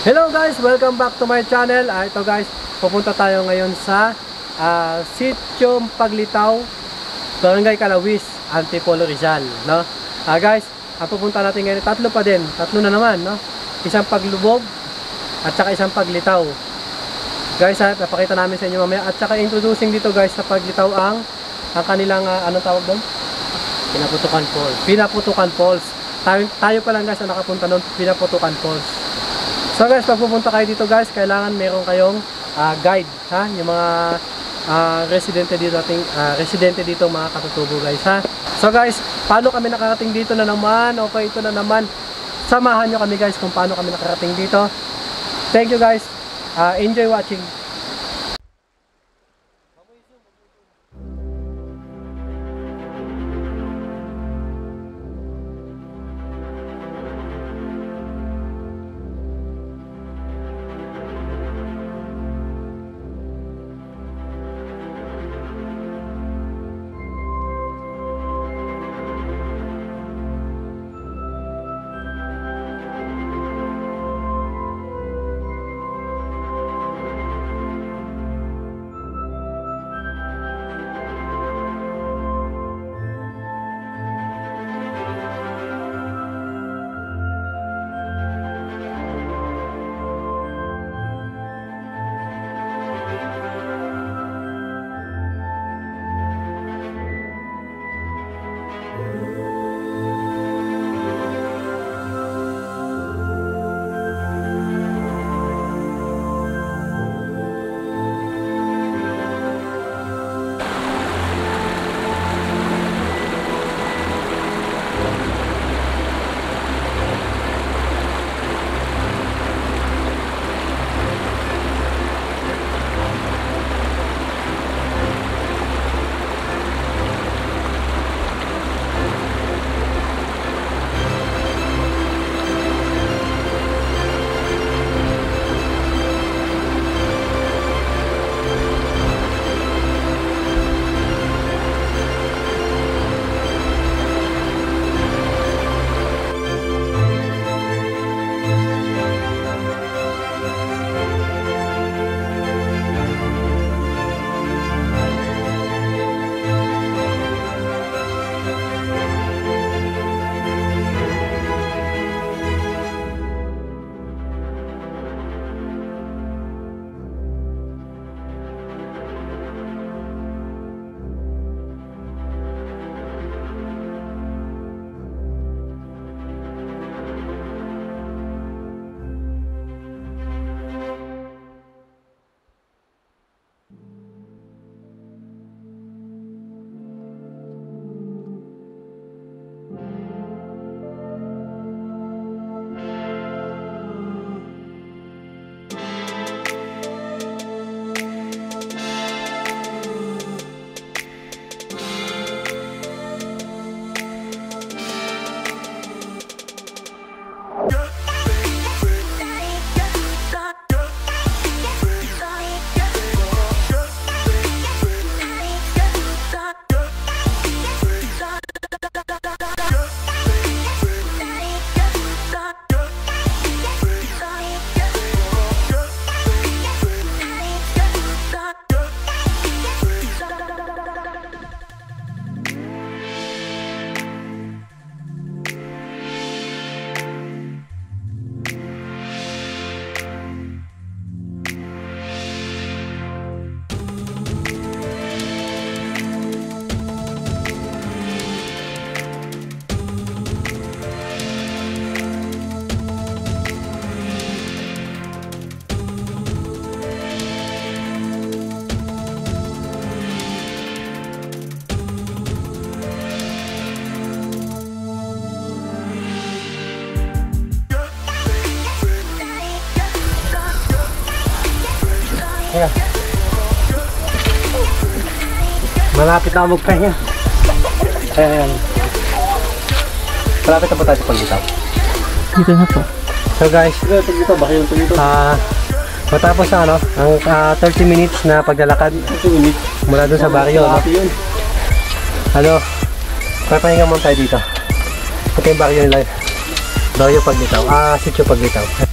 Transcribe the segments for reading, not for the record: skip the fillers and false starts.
Hello guys, welcome back to my channel. Ito guys, pupunta tayo ngayon sa Sitio Paglitaw, Barangay Calawis, Antipolo, Rizal, no? Guys, ang pupunta natin ngayon, tatlo na naman, no? Isang paglubog at saka isang paglitaw. Guys, napakita namin sa inyo mamaya, at saka introducing dito guys sa paglitaw ang kanilang anong tawag doon? Pinaputukan Falls. Tayo pa lang guys ang nakapunta doon, Pinaputukan Falls. So guys, pag pupunta kayo dito guys, kailangan meron kayong guide, ha? Yung mga residente dito mga katutubo guys, ha? So guys, paano kami nakarating dito na naman? Okay, ito na naman. Samahan nyo kami guys kung paano kami nakarating dito. Thank you guys. Enjoy watching. Ayan. Malapit na magpahinga. Ayan. Malapit na po tayo sa paglitaw. Dito na po. So guys, matapos na ang 30 minutes na paglalakad mula doon sa baryo, papahinga muna tayo dito. Ito yung baryo nila, baryo Paglitaw, Sitio Paglitaw.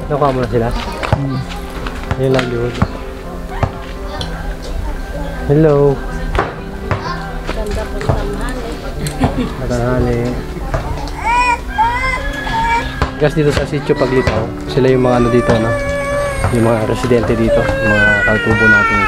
Nakuha mo na sila? Ayun lang yun. Hello. Ganda po tanghali. Matanghali. Guys, dito sa Sitio Paglitaw, sila yung mga ano dito, no? Yung mga residente dito, yung mga kaltubo natin.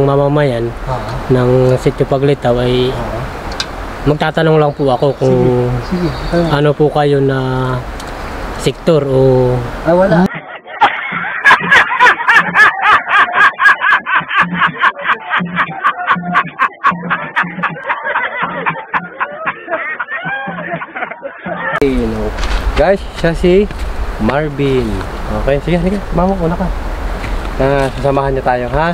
Mamamayan ng Sitio Paglitaw ay magtatanong lang po ako kung Sige. ano po kayo na sektor o Ah, wala. Guys, siya si Marvin. Okay, sige, sige. Mamo, una ka. Sasamahan niya tayo, ha?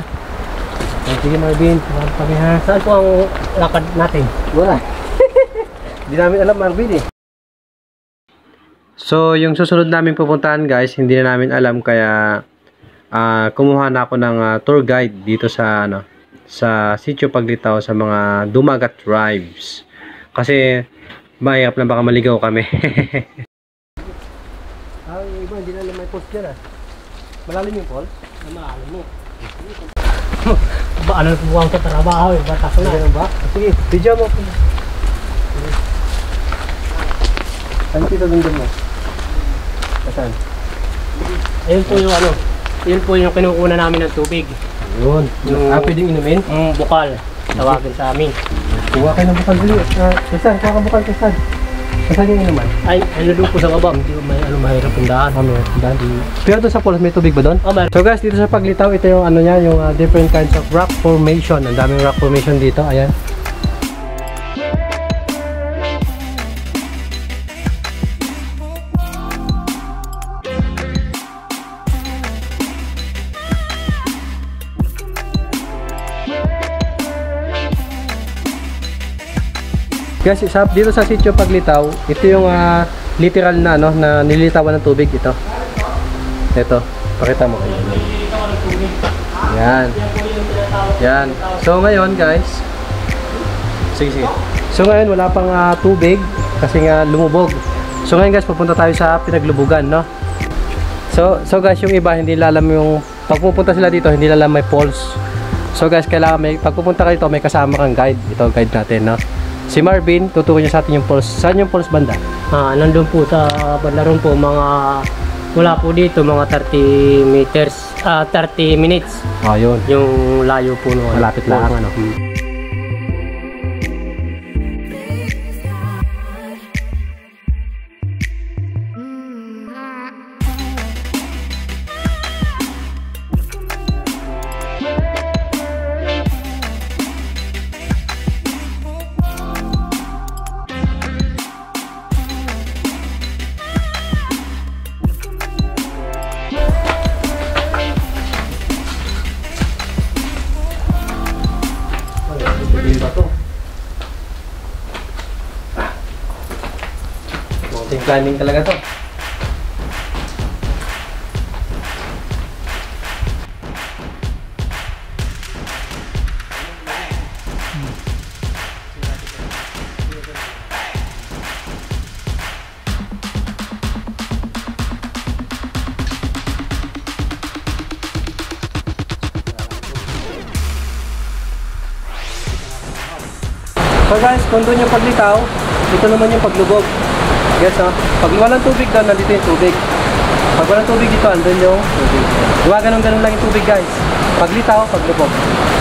Sige, Marvin. Samahan kami, ha? saan po ang lakad natin? Wala. Hindi namin alam, Marvin, eh. So, yung susunod namin pupuntahan, guys, hindi na namin alam, kaya kumuha na ako ng tour guide dito sa sa Sitio Paglitaw sa mga Dumagat Tribes. Kasi mahirap na baka maligaw kami. Yung iba hindi na may post dyan, malalim yung pool? Malalim mo. Ba, ano po ang trabaho eh, batas na. Ganun ba? Sige, video mo. Ano dito ganda mo? Saan? Ayun po yung ano, yun po yung kinukuha namin ng tubig. Yun. Pwedeng inumin? Bukal, tawagin sa amin. Kuha kayo ng bukal dali. Kesan, kuha ka bukal, Kesan. Kesan yung inuman? Ay, ano doon po sa baba, hindi ko may mahirap yung daan. Pero doon sa pool, may tubig ba doon? Meron. So guys, dito sa Paglitaw, ito yung ano niya, yung different kinds of rock formation. Ang daming rock formation dito, ayan. Guys, dito sa Sitio Paglitaw, ito yung literal na na nililitawan ng tubig ito. Ito, pakita mo. Yan. Yan. So ngayon, guys. Sige. So ngayon wala pang tubig kasi nga lumubog. So ngayon, guys, pupunta tayo sa pinaglubugan, no? So guys, yung iba hindi lalam yung pagpupunta sila dito, hindi lalam may falls. So guys, kailangan pagpupunta kayo dito, may kasama kang guide. Ito guide natin, no? Si Marvin, tuturo niya sa atin yung falls. Saan yung falls banda? Nandun po sa bandaron po, wala po dito, mga 30 meters, 30 minutes. Yun. Yung layo po no. Malapit lang, ano? ba to? Mountain climbing talaga to. So guys, kung doon yung paglitaw, ito naman yung paglubog. Guys, no? Pag walang tubig doon, nandito yung tubig. Pag walang tubig dito, andun yung tubig. Diba, ganun-ganun lang yung tubig guys. Paglitaw, paglubog.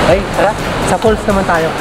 Okay, tara, sa falls naman tayo.